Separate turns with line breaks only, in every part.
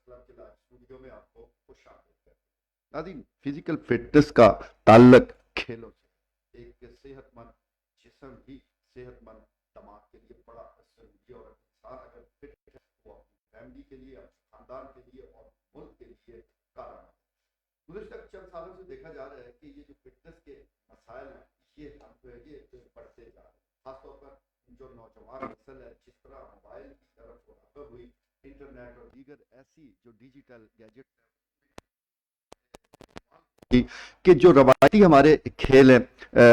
Club کے live studio میں آپ کو خوش آمدید ہے۔ ناظرین، فزیکل فٹنس کا تعلق کھیلوں سے، ایک صحت مند جسم ہی صحت مند دماغ کے لیے بڑا ضروری ہے، اور انسان اگر فٹ ہے وہ اپنی فیملی کے لیے، اپنے خاندان کے لیے اور ملک کے لیے کارآمد ہے۔ گزشتہ چند سالوں سے دیکھا جا رہا ہے کہ یہ جو فٹنس کے مسائل ہیں یہ بڑھتے جا رہے ہیں، خاص طور پر جو نوجوان نسل ہے جس طرح موبائل کی طرف راغب ہوئی، انٹرنیٹ اور دیگر ایسی جو ڈیجیٹل گیجٹ کہ جو روایتی ہمارے کھیل ہیں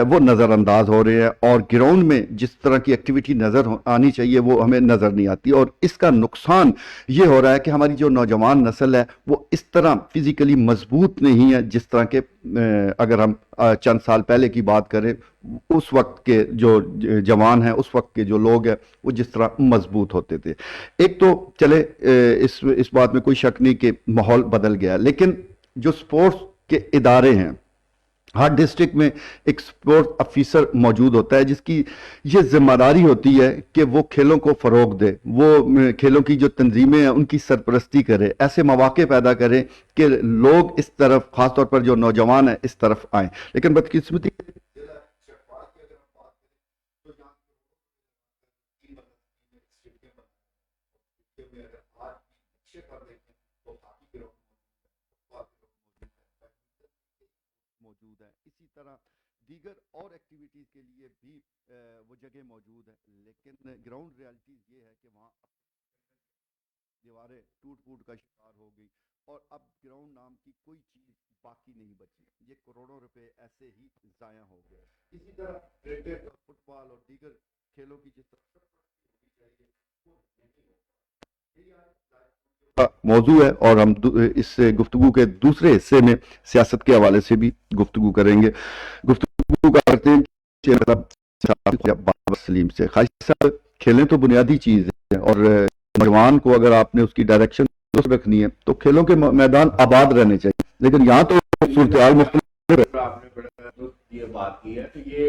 وہ نظر انداز ہو رہے ہیں، اور گراؤنڈ میں جس طرح کی ایکٹیویٹی نظر آنی چاہیے وہ ہمیں نظر نہیں آتی، اور اس کا نقصان یہ ہو رہا ہے کہ ہماری جو نوجوان نسل ہے وہ اس طرح فزیکلی مضبوط نہیں ہے جس طرح کے اگر ہم چند سال پہلے کی بات کریں، اس وقت کے جو جوان ہیں، اس وقت کے جو لوگ ہیں وہ جس طرح مضبوط ہوتے تھے۔ ایک تو چلے اس بات میں کوئی شک نہیں کہ ماحول بدل گیا، لیکن جو سپورٹس کے ادارے ہیں، ہر ڈسٹرکٹ میں ایک سپورٹ افیسر موجود ہوتا ہے جس کی یہ ذمہ داری ہوتی ہے کہ وہ کھیلوں کو فروغ دے، وہ کھیلوں کی جو تنظیمیں ہیں ان کی سرپرستی کرے، ایسے مواقع پیدا کرے کہ لوگ اس طرف، خاص طور پر جو نوجوان ہیں، اس طرف آئیں۔ لیکن بدقسمتی موجود ہے، اسی طرح دیگر اور ایکٹیویٹیز کے لیے بھی وہ جگہ موجود ہے، لیکن گراؤنڈ ریالٹیز یہ ہے کہ وہاں دیواریں ٹوٹ پھوٹ کا شکار ہو گئی، اور اب گراؤنڈ نام کی کوئی چیز باقی نہیں بچی، یہ کروڑوں روپے ایسے ہی ضائع ہو گئے۔ اسی طرح کرکٹ اور فٹ بال اور دیگر کھیلوں کی جس طرح ہونی چاہیے وہ نہیں ہو موضوع ہے، اور ہم اس گفتگو کے دوسرے حصے میں سیاست کے حوالے سے بھی گفتگو کریں گے۔ گفتگو کرتے ہیں بابر سلیم سے۔ خالد صاحب، کھیلیں تو بنیادی چیز ہے، اور نوجوان کو اگر آپ نے اس کی ڈائریکشن درست رکھنی ہے تو کھیلوں کے میدان آباد رہنے چاہیے، لیکن یہاں تو صورتحال مختلف ہے۔
آپ نے بڑا درست یہ بات کی ہے کہ یہ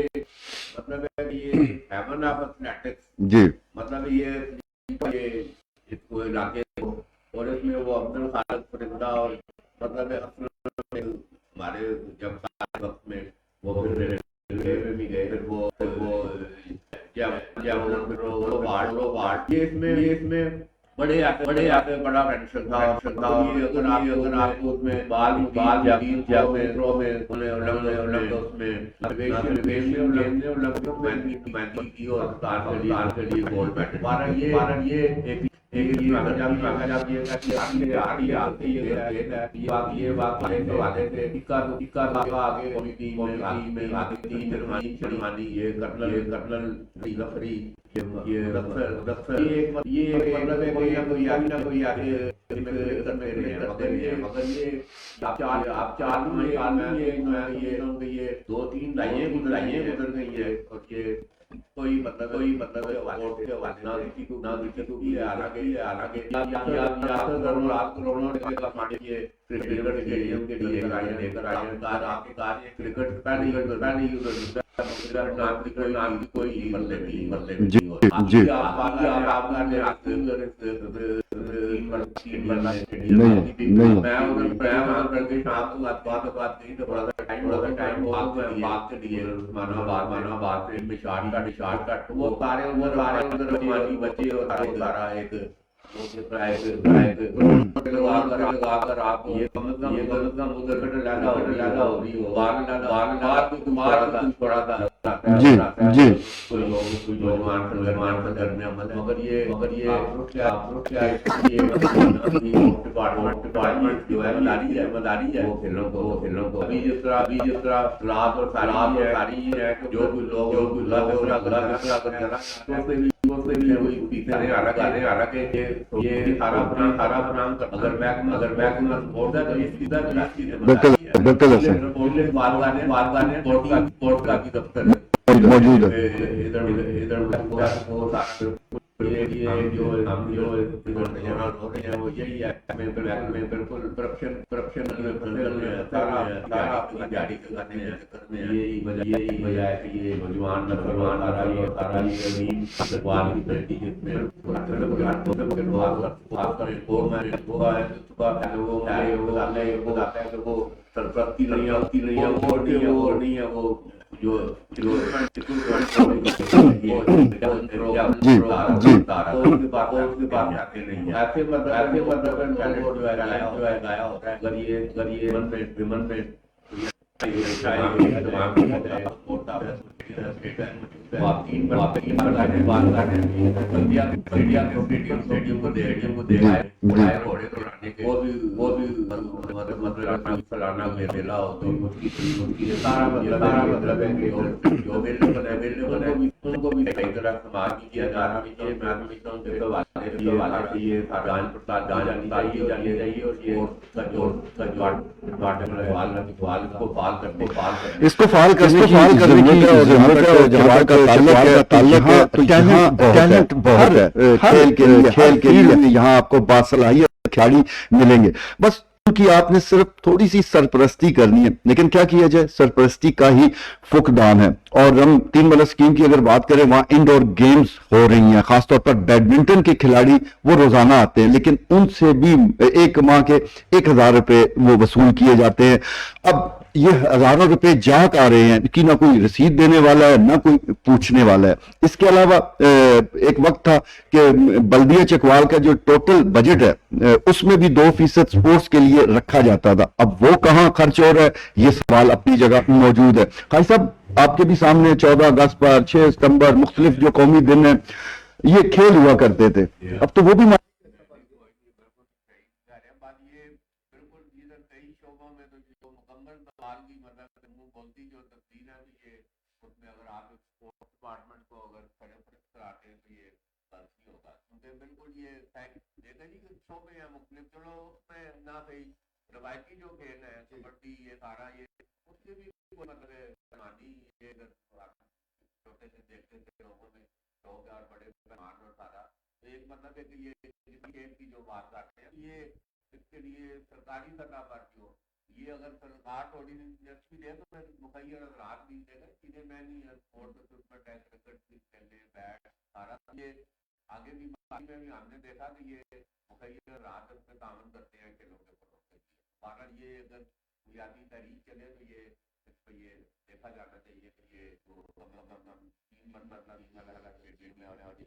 مطلب ہے کہ یہ ہیون آف ایتھلیٹکس،
جی،
مطلب یہ اس کو علاقے کو، اور اس میں وہ عبد الخالق پرندہ اور مطلب ہمارے جب وقت میں وہ پھر بھی گئے، پھر وہ اس میں بڑے آتے بڑا ٹینشن تھا، اگر آپ کو اس میں بال دو تین لائیں گزر گئی ہے، اور یہ کوئی مطلب یہ جو ہم جو نظر ہو رہے ہیں وہ یہی ہے میں بالکل کرپشن میں پھنسے ہوئے ہیں سارا جاری کرنے ہیں یہی وجہ ہے کہ یہ نوجوان سارا یہ وال کی بیٹی جس میں بتاتا ہے کہ وہ سرپرستی نہیں ہے وہ نہیں ہے وہ جو سالانہ میلہ ہوتا ہے سارا مطلب ہے کہ جو ان کو بھی صحیح طرح سماج کی کیا جا رہا ہے میں سمجھتا ہوں کہ یہ جان پڑتال جانی چاہیے اور یہ
اس کو فعال کرنے کی ضرورت ہے اور جہاں کا تعلق ہے تو یہاں ٹیلنٹ بہت ہے کھیل کے لیے یہاں آپ کو باصلاحیت کھلاڑی ملیں گے بس ان کی آپ نے صرف تھوڑی سی سرپرستی کرنی ہے لیکن کیا کیا جائے سرپرستی کا ہی فقدان ہے اور ہم 3 بلہ اسکیم کی اگر بات کریں وہاں انڈور گیمز ہو رہی ہیں خاص طور پر بیڈمنٹن کے کھلاڑی وہ روزانہ آتے ہیں لیکن ان سے بھی ایک ماہ کے 1000 روپے وہ وصول کیے جاتے ہیں اب یہ ہزاروں روپے جا آ رہے ہیں کہ نہ کوئی رسید دینے والا ہے نہ کوئی پوچھنے والا ہے اس کے علاوہ ایک وقت تھا کہ بلدیہ چکوال کا جو ٹوٹل بجٹ ہے اس میں بھی 2% سپورٹس کے لیے رکھا جاتا تھا اب وہ کہاں خرچ ہو رہا ہے یہ سوال اپنی جگہ موجود ہے قاضی صاحب آپ کے بھی سامنے 14 اگست پر 6 ستمبر مختلف جو قومی دن ہیں یہ کھیل ہوا کرتے تھے اب تو وہ بھی
روایتی جو کھیل ہے کبڈی یہ سارا یہ اس سے بھی مطلب چھوٹے سے دیکھتے تھے لوگوں میں لوگ اور بڑے پیمان اور سارا تو ایک مطلب ہے کہ یہ کھیل کی جو بات کرتے ہیں یہ اس کے لیے سرکاری سطح پر جو یہ اگر سرکار تھوڑی دلچسپی دے تو پھر مخیر رات بھی دے گا چیزیں میں نہیں اسپورٹ میں ٹیسٹ کرکٹ کھیلنے بیٹ سارا یہ آگے بھی میں بھی ہم نے دیکھا کہ یہ مخیر رات اس میں تعاون کرتے ہیں کھیلوں کے فروغ کے لیے باہر یہ اگر بنیادی تحریک چلے تو یہ اس پہ یہ دیکھا جانا چاہیے کہ یہ جو کم از کم 3 مرتبہ الگ الگ اسٹیٹ میں اور یہ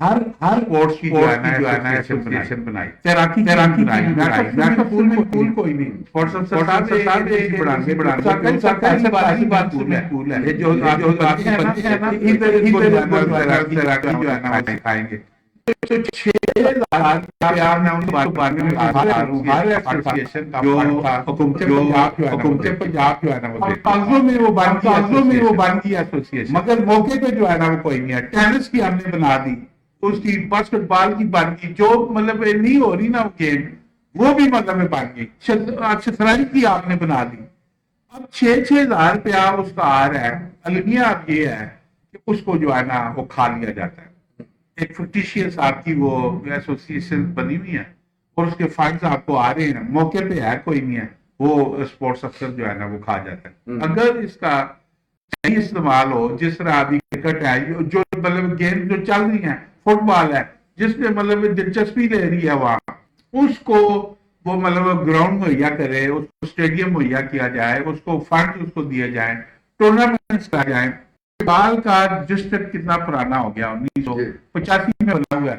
ہر اسپورٹس کی جو ہے نا ایسوسیشن بنائی تیراکی پول کوئی نہیں سکھائیں گے حکومت پنجاب جو ہے نا وہ بن گئی ایسوسیشن مگر موقع پہ جو ہے نا وہ کوئی نہیں ہے ٹینس کی ہم نے بنا دی اس کی باسکٹ بال کی بن گئی جو مطلب نہیں ہو رہی نا وہ گیم وہ بھی مطلب بن گئی شطرنج کی آپ نے بنا دی اب 6,000 روپیہ اس کا آ رہا ہے المیہ اب یہ ہے کہ اس کو جو ہے نا وہ کھا لیا جاتا ہے ایک فکٹیشیس آپ کی وہ ایسوسیشن بنی ہوئی ہے اور اس کے فنڈز آپ کو آ رہے ہیں موقع پہ ہے کوئی نہیں ہے وہ اسپورٹس افسر جو ہے نا وہ کھا جاتا ہے اگر اس کا صحیح استعمال ہو جس طرح ابھی کرکٹ ہے جو مطلب گیم جو چل رہی ہیں فٹ بال ہے جس میں مطلب دلچسپی لے رہی ہے وہاں اس کو وہ مطلب گراؤنڈ مہیا کرے اس کو اسٹیڈیم مہیا کیا جائے اس کو فنڈ اس کو دیے جائیں ٹورنامنٹس کر جائیں بال کا ڈسٹرکٹ کتنا پرانا ہو گیا 1985 میں بنا ہوا ہے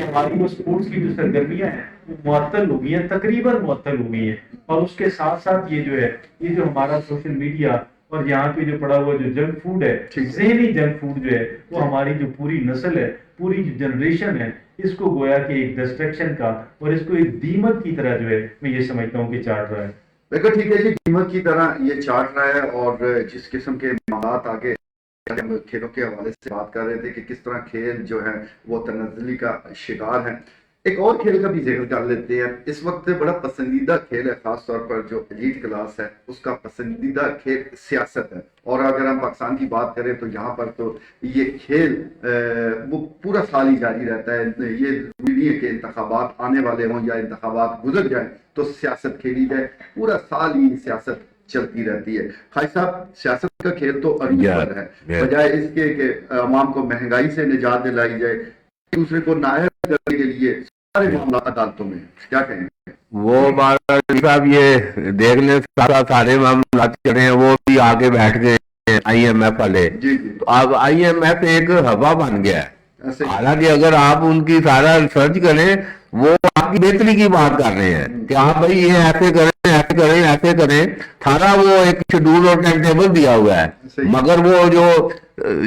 کہ ہماری وہ اسپورٹس کی جو سرگرمیاں ہیں وہ معطل ہو گئی ہیں، تقریباً معطل ہو گئی ہیں. اور اس کے ساتھ ساتھ یہ جو ہے، یہ جو ہمارا سوشل میڈیا اور یہاں پہ جو پڑا ہوا جو جنک فوڈ ہے، ذہنی جنک فوڈ جو ہے، وہ ہماری جو پوری نسل ہے، پوری جو جنریشن ہے، اس کو گویا کہ ایک ڈسٹریکشن کا اور اس کو ایک دیمک کی طرح جو ہے میں یہ سمجھتا ہوں کہ چاٹ رہا ہے.
بالکل ٹھیک ہے جی، دیمک کی طرح یہ چاٹ رہا ہے. اور جس قسم کے معاملات آگے ہم کھیلوں کے حوالے سے بات کر رہے تھے کہ کس طرح کھیل جو ہے وہ تنزلی کا شکار ہیں، ایک اور کھیل کا بھی ذکر کر لیتے ہیں. اس وقت بڑا پسندیدہ کھیل ہے، خاص طور پر جو ایلیٹ کلاس ہے اس کا پسندیدہ کھیل سیاست ہے. اور اگر ہم پاکستان کی بات کریں تو یہاں پر تو یہ کھیل وہ پورا سال ہی جاری رہتا ہے. یہ ضروری نہیں ہے کہ انتخابات آنے والے ہوں یا انتخابات گزر جائیں تو سیاست کھیلی جائے، پورا سال ہی سیاست چلتی رہتی ہے. خالد صاحب، سیاست کا کھیل تو عروج پر ہے، بجائے اس کے کہ عوام کو مہنگائی سے نجات دلائی جائے، دوسرے کو نااہل کرنے کے لیے سارے معاملات عدالتوں میں. کیا کہیں گے؟
وہ صاحب یہ دیکھ لیں سارے معاملات چل رہے ہیں، وہ بھی آگے بیٹھ گئے آئی ایم ایف والے.
جی
تو اب آئی ایم ایف ایک ہوا بن گیا ہے.
ایسے
حالانکہ اگر آپ ان کی سارا ریسرچ کریں وہ آپ کی بہتری کی بات کر رہے ہیں کہ آپ بھائی یہ ایسے کریں ایسے کریں ایسے کریں، سارا وہ ایک شیڈول اور ٹائم ٹیبل دیا ہوا ہے، مگر وہ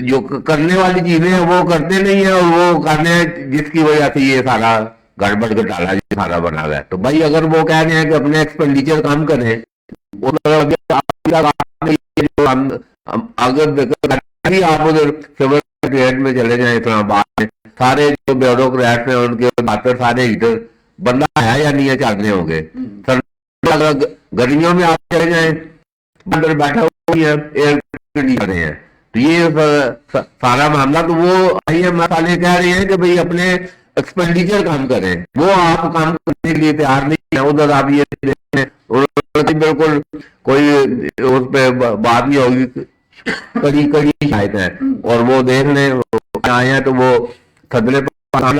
جو کرنے والی چیزیں ہیں وہ کرتے نہیں ہیں، اور وہ کرنے جس کی وجہ سے یہ سارا گڑبڑ گھٹالا یہ سارا بنا ہوا ہے. تو بھائی اگر وہ کہہ رہے ہیں کہ اپنے ایکسپینڈیچر کم کریں، اگر آپ ادھر سول سیکریٹریٹ میں چلے جائیں اسلام آباد میں، سارے جو بیوروکریٹ ہیں ان کے دفتر سارے ہیٹر بندہ ہے یا نہیں ہے چل رہے ہوں گے. گرمیوں میں آپ چلے جائیں اندر بیٹھا ہوئی ہے ایئر کنڈیشن رہے ہیں. تو یہ سارا معاملہ تو وہ آئی ایم ایف والے کہہ رہے ہیں کہ بھئی اپنے ایکسپینڈیچر کم کریں، وہ آپ کام کرنے کے لیے تیار نہیں ہیں. ادھر آپ یہ دیکھیں بالکل کوئی اس پہ بات نہیں ہوگی، کڑی کڑی شاید ہے. اور وہ دیکھ لیں آئے ہیں تو وہ صدر پاکستان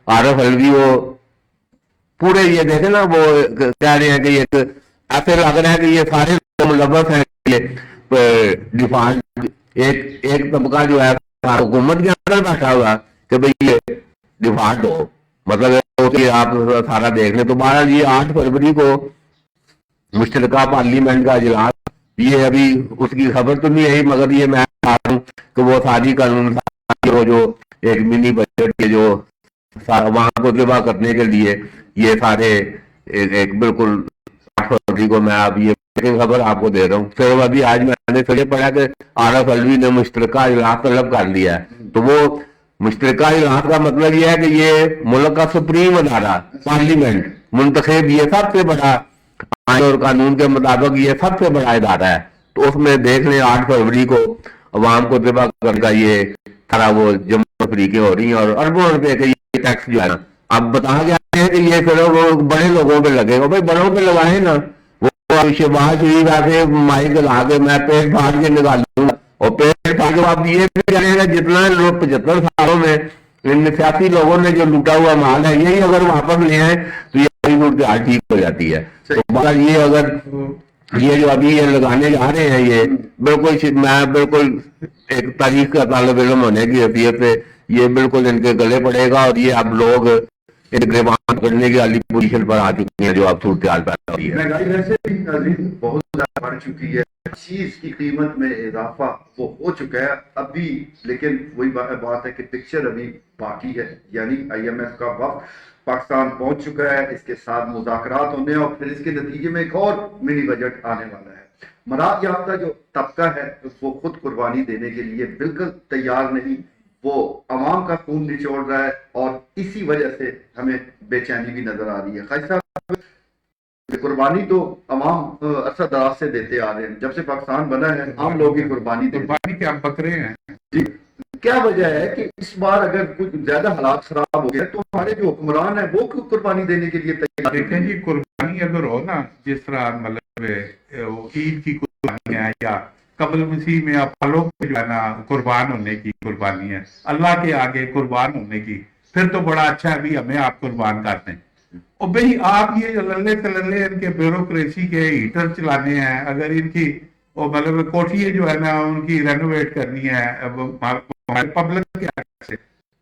عارف علوی وہ پورے یہ دیکھیں نا، وہ کہہ رہے ہیں کہ یہ ایسے لگ رہا ہے کہ یہ سارے ملوث ہیں. دفاع ایک طبقہ جو ہے حکومت کے اندر بیٹھا ہوا کہ بھئی یہ دفاع دو، مطلب آپ سارا دیکھ لیں. تو بہرحال یہ 8 فروری کو مشترکہ پارلیمنٹ کا اجلاس، یہ ابھی اس کی خبر تو نہیں آئی، مگر یہ میں چاہتا ہوں کہ وہ ساری قانون جو ایک منی بجٹ کے جو وہاں کو ذبح کرنے کے لیے یہ سارے ایک بالکل 8 فروری کو میں اب یہ خبر آپ کو دے رہا ہوں. صرف ابھی آج میں نے سجے پڑھا کہ عارف علوی نے مشترکہ اجلاس طلب کر لیا ہے. تو وہ مشترکہ اجلاس کا مطلب یہ ہے کہ یہ ملک کا سپریم ادارہ پارلیمنٹ منتخب، یہ سب سے بڑا آئین اور قانون کے مطابق یہ سب سے بڑا ادارہ ہے. تو اس میں دیکھ لیں 8 فروری کو عوام کو ذبح کرنے کا یہ طرح وہ جمع فریقیں ہو رہی ہیں، اور اربوں روپے کا یہ ٹیکس جو ہے نا اب بتا گیا ہے کہ یہ پھر وہ بڑے لوگوں پہ لگے گا. بھائی بڑوں پہ لگائیں نا، وہ شہباز شریف ایسے مائک لا کے میں پیٹ پھاڑ کے نکالوں گا، اور پیٹ پھاڑ کے آپ یہ بھی کریں گا جتنا لوگ 75 سالوں میں ان سیاسی لوگوں نے جو لوٹا ہوا مال ہے یہی اگر واپس لے آئیں تو یہ حال ٹھیک ہو جاتی ہے. تو یہ اگر یہ جو ابھی یہ لگانے جا رہے ہیں یہ بالکل، میں بالکل ایک تاریخ کا طالب علم ہونے کی حیثیت سے یہ بالکل ان کے گلے پڑے گا، اور یہ اب لوگ گریبان کرنے کی عالی پوزیشن پر آ چکی ہیں جو اب صورتحال پیدا ہوئی ہے.
مہنگائی ویسے بھی ناظرین بہت زیادہ بڑھ چکی ہے، چیز کی قیمت میں اضافہ وہ ہو چکا ہے ابھی، لیکن وہی بات ہے کہ پکچر ابھی باقی ہے. یعنی آئی ایم ایف کا وقت پاکستان پہنچ چکا ہے، اس کے ساتھ مذاکرات ہونے ہیں، اور پھر اس کے نتیجے میں ایک اور منی بجٹ آنے والا ہے. مراد یافتہ جو طبقہ ہے وہ خود قربانی دینے کے لیے بالکل تیار نہیں، وہ عوام کا خون نچوڑ رہا ہے، اور اسی وجہ سے ہمیں بے چینی بھی نظر آ رہی ہے. خالد صاحب، قربانی تو عوام عرصہ دراز سے دیتے آ رہے ہیں، جب سے پاکستان بنا ہے عام لوگ ہی قربانی دے رہے ہیں.
قربانی کے آپ بکرے ہیں.
جی، کیا وجہ ہے کہ اس بار اگر کچھ زیادہ حالات خراب ہو گئے تو ہمارے جو حکمران ہیں وہ کیوں قربانی دینے کے لیے تیار؟
دیکھیں جی، قربانی اگر ہو نا، جس طرح مطلب عید کی قربانی ہے یا قبل مسیح میں اپالو جو ہے نا قربان ہونے کی قربانی ہے، اللہ کے آگے قربان ہونے کی، پھر تو بڑا اچھا ہے بھی ہمیں آپ قربان کرتے ہیں. اور بھئی آپ یہ للے تللے ان کے بیوروکریسی کے ہیٹر چلانے ہیں، اگر ان کی وہ مطلب کوٹھیے جو ہے نا ان کی رینوویٹ کرنی ہے پبلک کے سے،